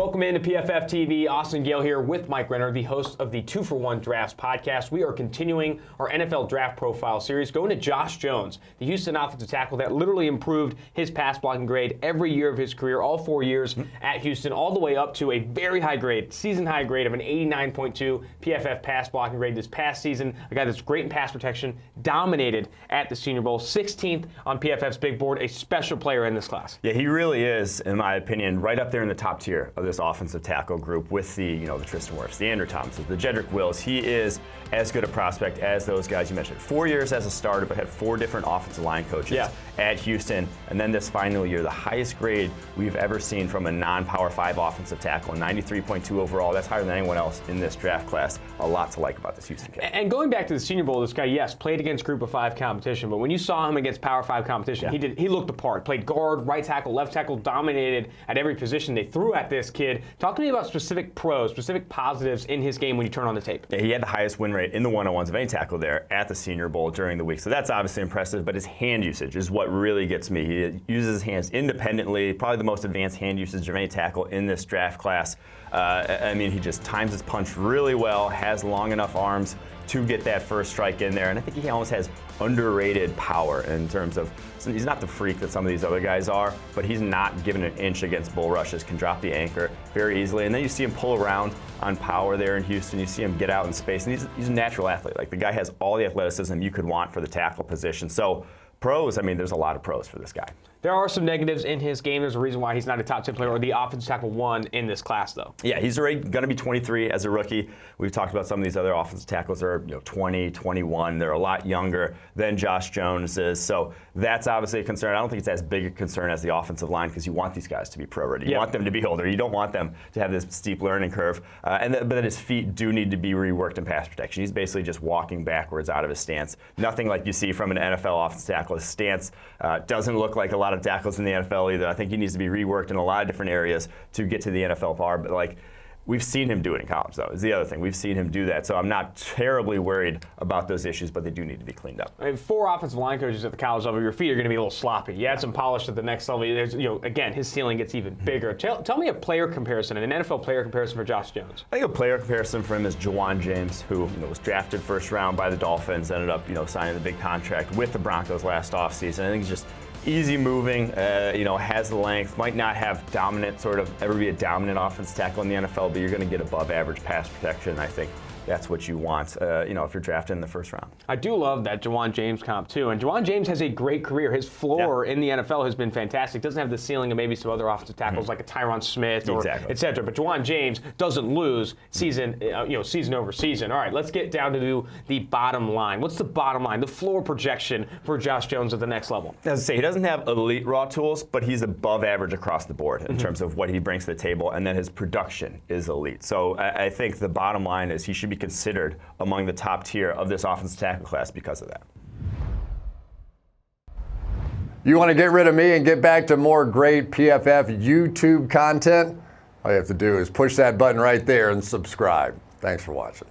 welcome into PFF TV. Austin Gayle here with Mike Renner, the host of the 2-for-1 Drafts podcast. We are continuing our NFL Draft Profile series, going to Josh Jones, the Houston offensive tackle that literally improved his pass blocking grade every year of his career, all 4 years at Houston, all the way up to a very high grade, season high grade of an 89.2 PFF pass blocking grade this past season. A guy that's great in pass protection, dominated at the Senior Bowl, 16th on PFF's big board, a special player in this class. Yeah, he really is, in my opinion, right up there in the top tier of this offensive tackle group with the Tristan Wirfs, the Andrew Thomases, the Jedrick Wills. He is as good a prospect as those guys you mentioned. 4 years as a starter, but had 4 different offensive line coaches at Houston. And then this final year, the highest grade we've ever seen from a non-Power 5 offensive tackle, 93.2 overall. That's higher than anyone else in this draft class. A lot to like about this Houston kid. And going back to the Senior Bowl, this guy, yes, played against Group of 5 competition, but when you saw him against Power 5 competition, he looked the part. Played guard, right tackle, left tackle, dominated at every position they threw at this kid. Talk to me about specific pros, specific positives in his game when you turn on the tape. Yeah, he had the highest win rate in the one-on-ones of any tackle there at the Senior Bowl during the week. So that's obviously impressive, but his hand usage is what really gets me. He uses his hands independently, probably the most advanced hand usage of any tackle in this draft class. I mean, he just times his punch really well, has long enough arms to get that first strike in there. And I think he almost has underrated power in terms of, so he's not the freak that some of these other guys are, but he's not given an inch against bull rushes, can drop the anchor very easily. And then you see him pull around on power there in Houston. You see him get out in space, and he's a natural athlete. Like, the guy has all the athleticism you could want for the tackle position. So pros, I mean, there's a lot of pros for this guy. There are some negatives in his game. There's a reason why he's not a top 10 player or the offensive tackle 1 in this class, though. Yeah, he's already going to be 23 as a rookie. We've talked about some of these other offensive tackles that are 20, 21. They're a lot younger than Josh Jones is. So that's obviously a concern. I don't think it's as big a concern as the offensive line because you want these guys to be pro ready. You want them to be older. You don't want them to have this steep learning curve. But then his feet do need to be reworked in pass protection. He's basically just walking backwards out of his stance. Nothing like you see from an NFL offensive tackle. His stance doesn't look like a lot of tackles in the NFL either. I think he needs to be reworked in a lot of different areas to get to the NFL bar. But like, we've seen him do it in college, though, is the other thing. We've seen him do that. So I'm not terribly worried about those issues, but they do need to be cleaned up. I mean, 4 offensive line coaches at the college level, your feet are going to be a little sloppy. You add some polish at the next level. There's, again, his ceiling gets even bigger. Tell me a player comparison, an NFL player comparison for Josh Jones. I think a player comparison for him is Jajuan James, who was drafted first round by the Dolphins, ended up signing the big contract with the Broncos last offseason. I think he's just easy moving, has the length, might not have ever be a dominant offensive tackle in the NFL, but you're going to get above average pass protection. I think that's what you want, if you're drafted in the first round. I do love that Jajuan James comp, too. And Jajuan James has a great career. His floor in the NFL has been fantastic. Doesn't have the ceiling of maybe some other offensive tackles like a Tyron Smith or et cetera. But Jajuan James doesn't lose season over season. All right, let's get down to the bottom line. What's the bottom line, the floor projection for Josh Jones at the next level? As I say, he doesn't have elite raw tools, but he's above average across the board in terms of what he brings to the table, and then his production is elite. So I think the bottom line is he should be considered among the top tier of this offensive tackle class because of that. You want to get rid of me and get back to more great PFF YouTube content? All you have to do is push that button right there and subscribe. Thanks for watching.